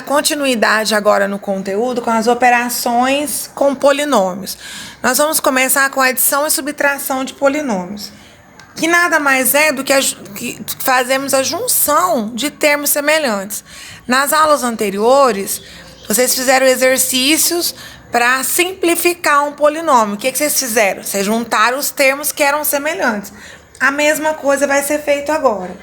continuidade agora no conteúdo com as operações com polinômios. Nós vamos começar com a adição e subtração de polinômios, que nada mais é do que fazemos a junção de termos semelhantes. Nas aulas anteriores, vocês fizeram exercícios para simplificar um polinômio. O que vocês fizeram? Vocês juntaram os termos que eram semelhantes. A mesma coisa vai ser feito agora.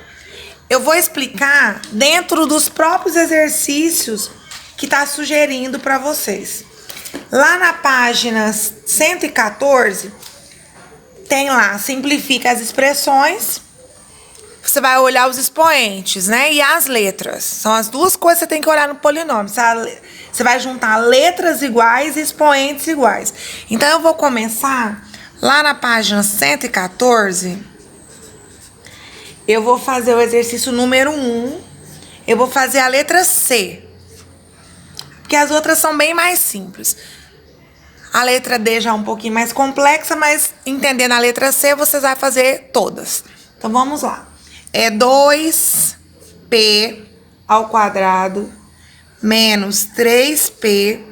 Eu vou explicar dentro dos próprios exercícios que está sugerindo para vocês. Lá na página 114, tem lá, simplifica as expressões. Você vai olhar os expoentes, né? E as letras. São as duas coisas que você tem que olhar no polinômio. Você vai juntar letras iguais e expoentes iguais. Então, eu vou começar lá na página 114. Eu vou fazer o exercício número 1. Eu vou fazer a letra C. Porque as outras são bem mais simples. A letra D já é um pouquinho mais complexa, mas entendendo a letra C, vocês vão fazer todas. Então, vamos lá. É 2p ao quadrado menos 3p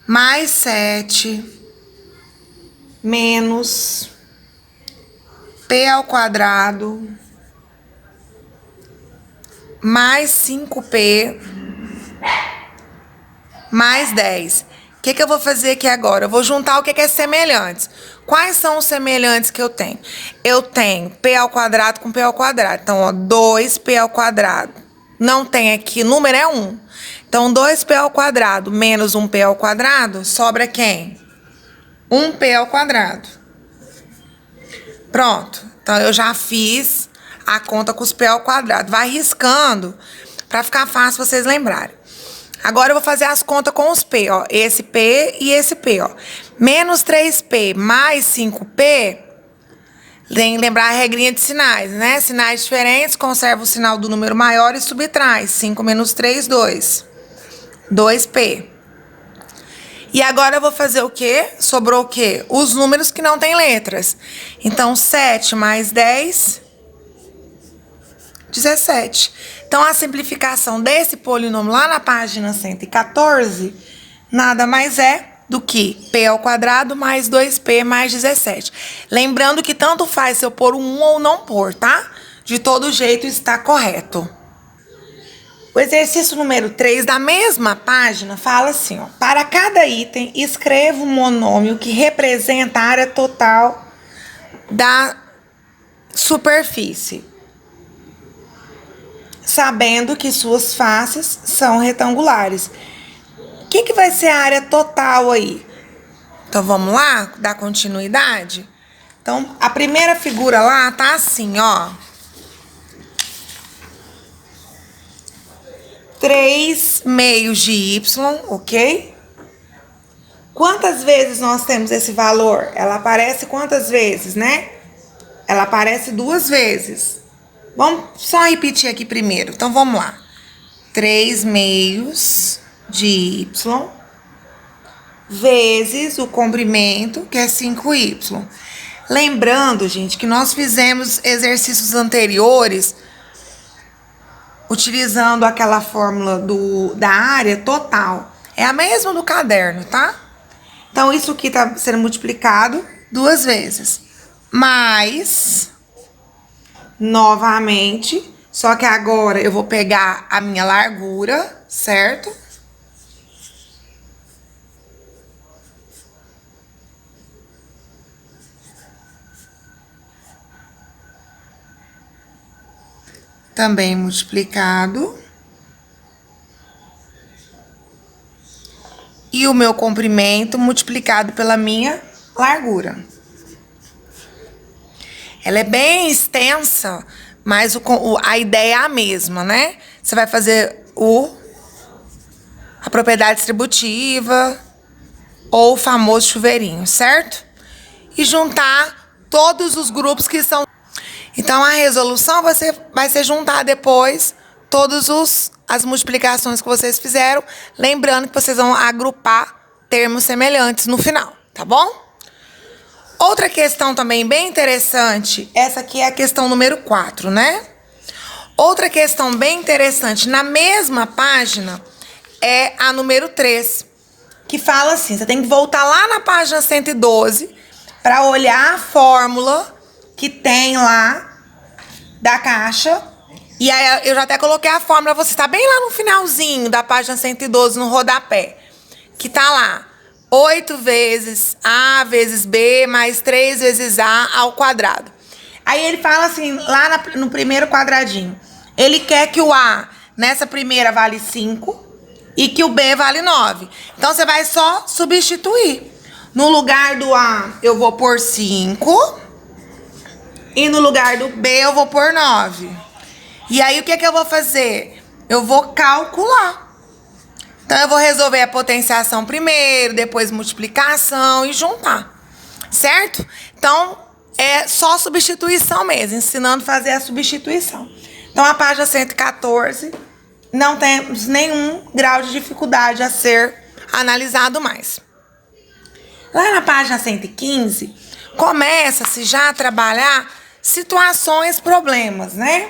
mais 7 menos p ao quadrado mais 5p mais 10. O que eu vou fazer aqui agora? Eu vou juntar o que é semelhantes. Quais são os semelhantes que eu tenho? Eu tenho p ao quadrado com p ao quadrado. Então, ó, 2p ao quadrado. Não tem aqui, número é 1. Então, 2p ao quadrado menos 1p ao quadrado, sobra quem? 1p ao quadrado. Pronto. Então, eu já fiz a conta com os p ao quadrado. Vai riscando para ficar fácil vocês lembrarem. Agora, eu vou fazer as contas com os p, ó. Esse p e esse p, ó. Menos 3p mais 5p. Tem que lembrar a regrinha de sinais, né? Sinais diferentes, conserva o sinal do número maior e subtrai. 5 menos 3, 2. 2p. E agora eu vou fazer o quê? Sobrou o quê? Os números que não têm letras. Então, 7 mais 10, 17. Então, a simplificação desse polinômio lá na página 114, nada mais é do que p ao quadrado mais 2p mais 17. Lembrando que tanto faz se eu pôr um ou não pôr, tá? De todo jeito está correto. O exercício número 3 da mesma página fala assim, ó. Para cada item, escreva um monômio que representa a área total da superfície, sabendo que suas faces são retangulares. O que vai ser a área total aí? Então, vamos lá, dar continuidade? Então, a primeira figura lá tá assim, ó. 3 meios de y, ok? Quantas vezes nós temos esse valor? Ela aparece quantas vezes, né? Ela aparece 2 vezes. Vamos só repetir aqui primeiro. Então, vamos lá. 3 meios de y vezes o comprimento, que é 5y. Lembrando, gente, que nós fizemos exercícios anteriores utilizando aquela fórmula da área total. É a mesma do caderno, tá? Então, isso aqui tá sendo multiplicado 2 vezes. Mais, novamente, só que agora eu vou pegar a minha largura, certo? Também multiplicado. E o meu comprimento multiplicado pela minha largura. Ela é bem extensa, mas a ideia é a mesma, né? Você vai fazer a propriedade distributiva ou o famoso chuveirinho, certo? E juntar todos os grupos que são. Então, a resolução vai ser juntar depois todas as multiplicações que vocês fizeram, lembrando que vocês vão agrupar termos semelhantes no final, tá bom? Outra questão também bem interessante, essa aqui é a questão número 4, né? Outra questão bem interessante, na mesma página, é a número 3, que fala assim, você tem que voltar lá na página 112 para olhar a fórmula que tem lá da caixa. E aí eu já até coloquei a fórmula, você tá bem lá no finalzinho da página 112, no rodapé, que tá lá, 8 vezes A vezes B mais 3 vezes A ao quadrado. Aí ele fala assim, lá no primeiro quadradinho, ele quer que o A nessa primeira vale 5 e que o B vale 9. Então, você vai só substituir. No lugar do A, eu vou pôr 5. E no lugar do B, eu vou pôr 9. E aí, o que é que eu vou fazer? Eu vou calcular. Então, eu vou resolver a potenciação primeiro, depois multiplicação e juntar. Certo? Então, é só substituição mesmo, ensinando a fazer a substituição. Então, a página 114, não temos nenhum grau de dificuldade a ser analisado mais. Lá na página 115, começa-se já a trabalhar situações, problemas, né?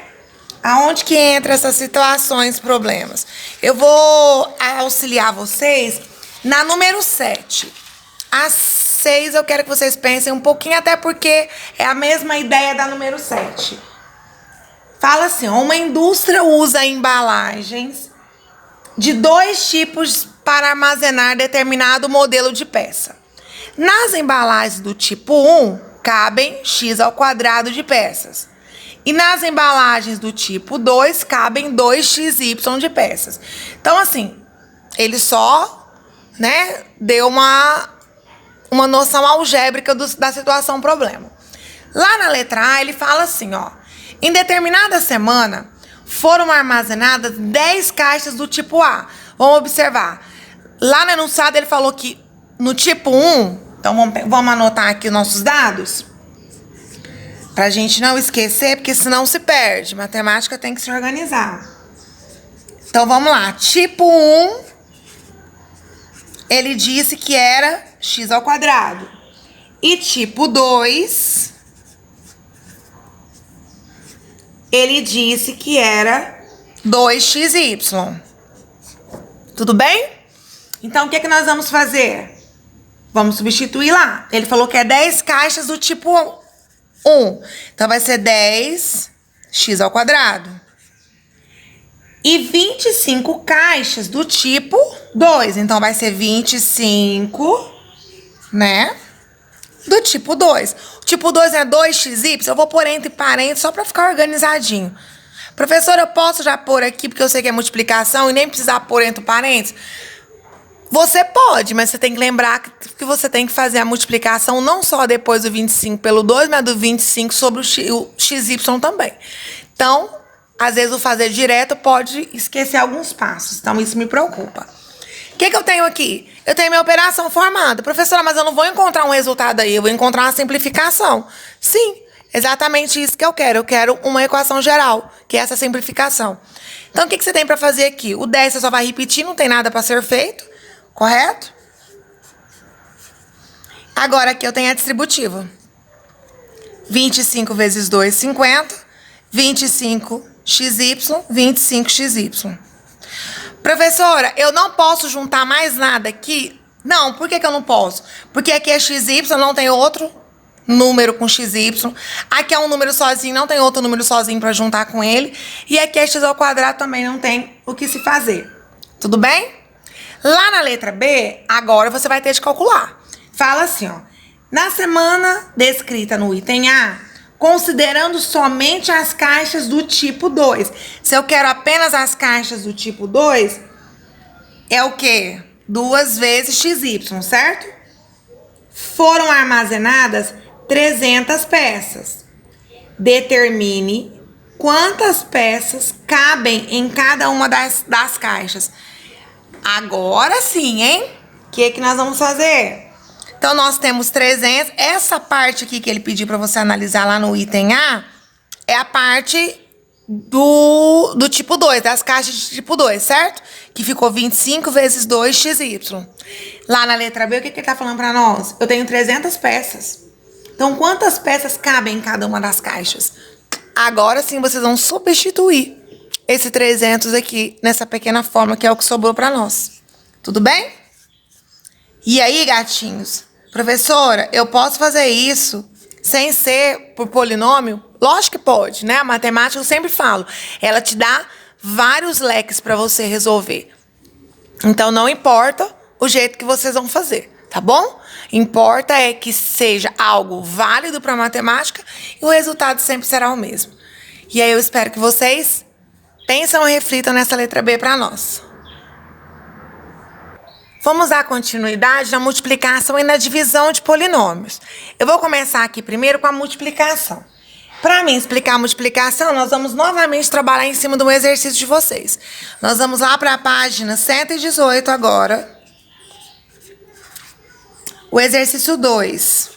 Aonde que entra essas situações, problemas? Eu vou auxiliar vocês na número 7. A 6 eu quero que vocês pensem um pouquinho, até porque é a mesma ideia da número 7. Fala assim, ó, uma indústria usa embalagens de 2 tipos para armazenar determinado modelo de peça. Nas embalagens do tipo 1, cabem x ao quadrado de peças. E nas embalagens do tipo 2, cabem 2xy de peças. Então, assim, ele só, né, deu uma noção algébrica da situação problema. Lá na letra A, ele fala assim, ó. Em determinada semana, foram armazenadas 10 caixas do tipo A. Vamos observar. Lá no enunciado, ele falou que no tipo 1, então vamos anotar aqui os nossos dados, pra gente não esquecer, porque senão se perde. Matemática tem que se organizar. Então, vamos lá. Tipo 1, ele disse que era x ao quadrado. E tipo 2... ele disse que era 2xy. Tudo bem? Então, o que é que nós vamos fazer? Vamos substituir lá. Ele falou que é 10 caixas do tipo 1. Então, vai ser 10x ao quadrado. E 25 caixas do tipo 2. Então, vai ser 25, né? Do tipo 2. O tipo 2 é 2xy, eu vou pôr entre parênteses só para ficar organizadinho. Professora, eu posso já pôr aqui, porque eu sei que é multiplicação e nem precisar pôr entre parênteses? Você pode, mas você tem que lembrar que você tem que fazer a multiplicação não só depois do 25 pelo 2, mas do 25 sobre o xy também. Então, às vezes o fazer direto pode esquecer alguns passos, então isso me preocupa. O que eu tenho aqui? Eu tenho minha operação formada. Professora, mas eu não vou encontrar um resultado aí, eu vou encontrar uma simplificação. Sim, exatamente isso que eu quero. Eu quero uma equação geral, que é essa simplificação. Então, o que você tem para fazer aqui? O 10 você só vai repetir, não tem nada para ser feito, correto? Agora, aqui eu tenho a distributiva. 25 vezes 2, 50. 25xy, 25xy. Professora, eu não posso juntar mais nada aqui? Não, por que eu não posso? Porque aqui é xy, não tem outro número com xy. Aqui é um número sozinho, não tem outro número sozinho para juntar com ele. E aqui é x ao quadrado, também não tem o que se fazer. Tudo bem? Lá na letra B, agora você vai ter de calcular. Fala assim, ó. Na semana descrita no item A, considerando somente as caixas do tipo 2. Se eu quero apenas as caixas do tipo 2, é o quê? 2 vezes xy, certo? Foram armazenadas 300 peças. Determine quantas peças cabem em cada uma das caixas. Agora sim, hein? O que nós vamos fazer? Então, nós temos 300. Essa parte aqui que ele pediu para você analisar lá no item A é a parte do tipo 2, das caixas de tipo 2, certo? Que ficou 25 vezes 2xy. Lá na letra B, o que ele tá falando para nós? Eu tenho 300 peças. Então, quantas peças cabem em cada uma das caixas? Agora sim, vocês vão substituir esse 300 aqui nessa pequena forma, que é o que sobrou pra nós. Tudo bem? E aí, gatinhos? Professora, eu posso fazer isso sem ser por polinômio? Lógico que pode, né? A matemática, eu sempre falo, ela te dá vários leques para você resolver. Então, não importa o jeito que vocês vão fazer, tá bom? Importa é que seja algo válido para matemática e o resultado sempre será o mesmo. E aí, eu espero que vocês pensam e reflitam nessa letra B para nós. Vamos dar continuidade na multiplicação e na divisão de polinômios. Eu vou começar aqui primeiro com a multiplicação. Para mim explicar a multiplicação, nós vamos novamente trabalhar em cima do exercício de vocês. Nós vamos lá para a página 118 agora. O exercício 2.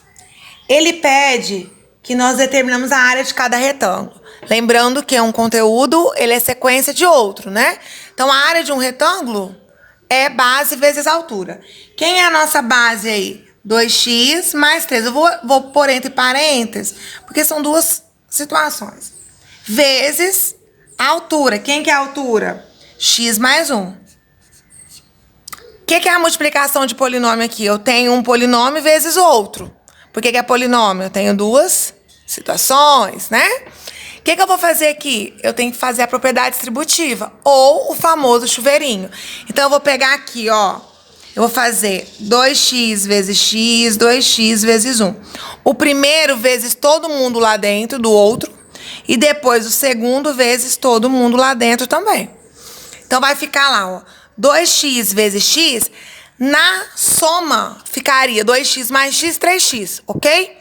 Ele pede que nós determinamos a área de cada retângulo. Lembrando que um conteúdo, ele é sequência de outro, né? Então, a área de um retângulo é base vezes altura. Quem é a nossa base aí? 2x mais 3. Eu vou pôr entre parênteses, porque são duas situações. Vezes a altura. Quem que é a altura? X mais 1. O que é a multiplicação de polinômio aqui? Eu tenho um polinômio vezes outro. Por que é polinômio? Eu tenho duas situações, né? O que eu vou fazer aqui? Eu tenho que fazer a propriedade distributiva, ou o famoso chuveirinho. Então, eu vou pegar aqui, ó. Eu vou fazer 2x vezes x, 2x vezes 1. O primeiro vezes todo mundo lá dentro do outro. E depois o segundo vezes todo mundo lá dentro também. Então, vai ficar lá, ó. 2x vezes x, na soma ficaria 2x mais x, 3x, ok?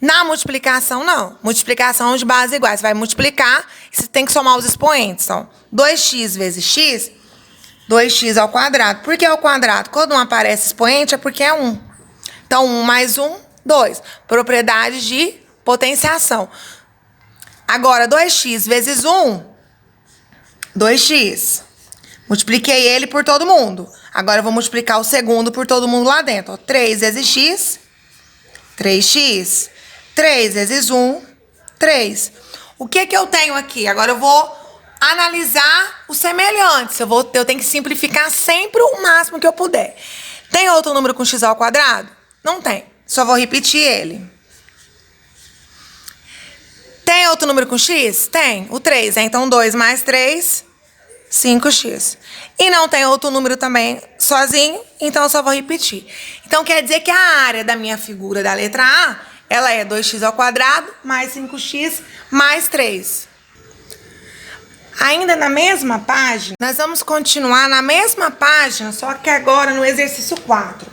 Na multiplicação, não. Multiplicação de bases iguais. Você vai multiplicar e você tem que somar os expoentes. Então, 2x vezes x, 2x ao quadrado. Por que ao quadrado? Quando não aparece expoente, é porque é 1. Então, 1 mais 1, 2. Propriedade de potenciação. Agora, 2x vezes 1, 2x. Multipliquei ele por todo mundo. Agora, eu vou multiplicar o segundo por todo mundo lá dentro. Ó, 3 vezes x, 3x. 3 vezes 1, 3. O que eu tenho aqui? Agora eu vou analisar os semelhantes. Eu tenho que simplificar sempre o máximo que eu puder. Tem outro número com x ao quadrado? Não tem. Só vou repetir ele. Tem outro número com x? Tem. O 3, né? Então, 2 mais 3, 5x. E não tem outro número também sozinho, então eu só vou repetir. Então, quer dizer que a área da minha figura da letra A, ela é 2x ao quadrado mais 5x mais 3. Ainda na mesma página, nós vamos continuar na mesma página, só que agora no exercício 4.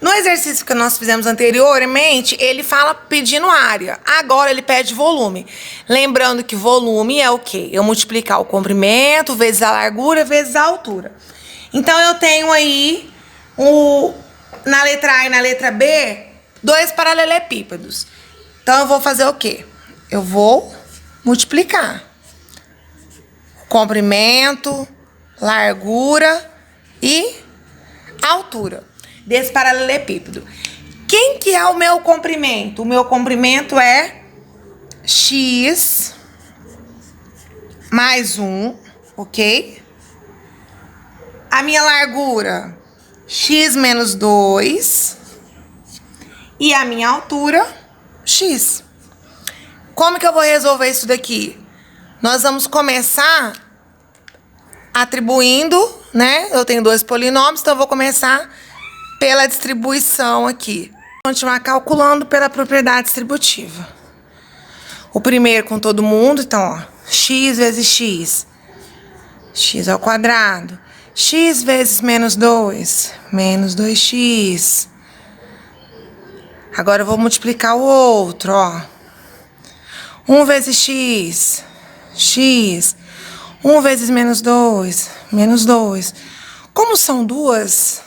No exercício que nós fizemos anteriormente, ele fala pedindo área. Agora ele pede volume. Lembrando que volume é o quê? Eu multiplicar o comprimento vezes a largura vezes a altura. Então, eu tenho aí, na letra A e na letra B, 2 paralelepípedos. Então, eu vou fazer o quê? Eu vou multiplicar. Comprimento, largura e altura desse paralelepípedo. Quem que é o meu comprimento? O meu comprimento é x mais 1, ok? A minha largura, x menos 2. E a minha altura, x. Como que eu vou resolver isso daqui? Nós vamos começar atribuindo, né? Eu tenho 2 polinômios, então eu vou começar pela distribuição aqui. Vou continuar calculando pela propriedade distributiva. O primeiro com todo mundo, então, ó, x vezes x. X ao quadrado. X vezes menos 2. Menos 2x. Agora eu vou multiplicar o outro, ó. 1 vezes x. X. 1 vezes menos 2. Menos 2. Como são duas,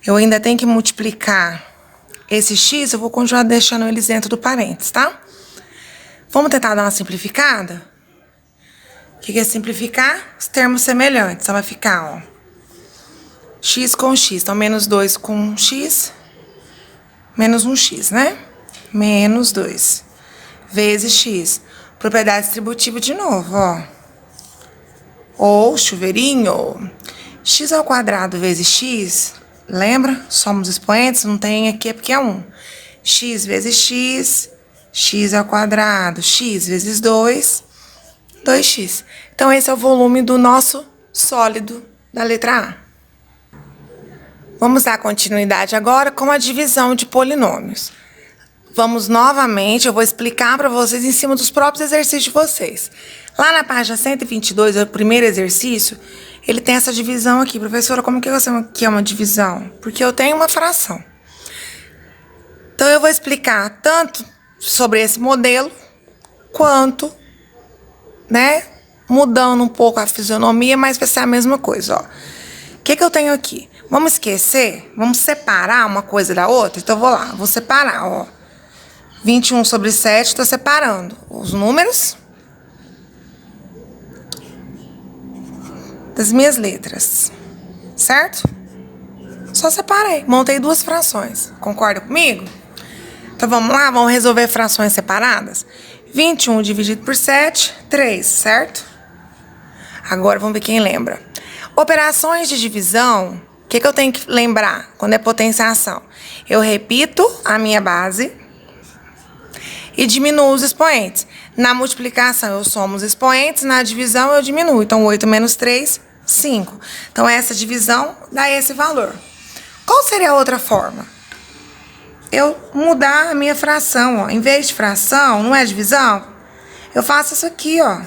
eu ainda tenho que multiplicar esse x, eu vou continuar deixando eles dentro do parênteses, tá? Vamos tentar dar uma simplificada? O que é simplificar? Os termos semelhantes. Então, vai ficar, ó, x com x. Então, menos 2 com x, menos 1x, né? Menos 2 vezes x. Propriedade distributiva de novo, ó. Ou chuveirinho. X ao quadrado vezes x, lembra? Somos expoentes, não tem aqui porque é 1. X vezes x, x ao quadrado, x vezes 2, 2x. Então, esse é o volume do nosso sólido da letra A. Vamos dar continuidade agora com a divisão de polinômios. Vamos novamente, eu vou explicar para vocês em cima dos próprios exercícios de vocês. Lá na página 122, o primeiro exercício, ele tem essa divisão aqui. Professora, como que você que é uma divisão? Porque eu tenho uma fração. Então, eu vou explicar tanto sobre esse modelo, quanto, né, mudando um pouco a fisionomia, mas vai ser a mesma coisa, ó. O que eu tenho aqui? Vamos esquecer? Vamos separar uma coisa da outra? Então, eu vou lá, vou separar, ó. 21 sobre 7, estou separando os números das minhas letras, certo? Só separei, montei duas frações. Concorda comigo? Então, vamos lá, vamos resolver frações separadas? 21 dividido por 7, 3, certo? Agora, vamos ver quem lembra. Operações de divisão, o que eu tenho que lembrar quando é potenciação? Eu repito a minha base e diminuo os expoentes. Na multiplicação, eu somo os expoentes, na divisão, eu diminuo. Então, 8 menos 3, 5. Então, essa divisão dá esse valor. Qual seria a outra forma? Eu mudar a minha fração, ó. Em vez de fração, não é divisão? Eu faço isso aqui, ó.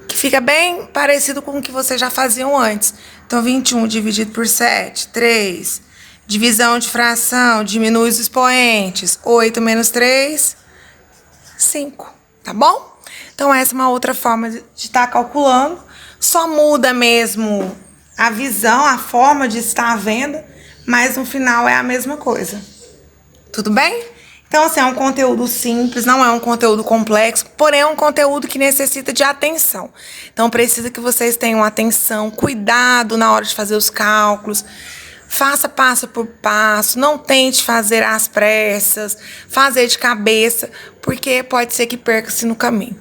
Que fica bem parecido com o que vocês já faziam antes. Então, 21 dividido por 7, 3. Divisão de fração, diminui os expoentes. 8 menos 3, 5. Tá bom? Então, essa é uma outra forma de estar calculando. Só muda mesmo a visão, a forma de estar vendo, mas no final é a mesma coisa. Tudo bem? Então, assim, é um conteúdo simples, não é um conteúdo complexo, porém é um conteúdo que necessita de atenção. Então, precisa que vocês tenham atenção, cuidado na hora de fazer os cálculos. Faça passo por passo, não tente fazer às pressas, fazer de cabeça, porque pode ser que perca-se no caminho,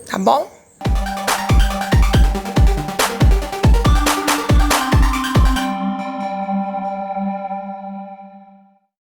tá bom?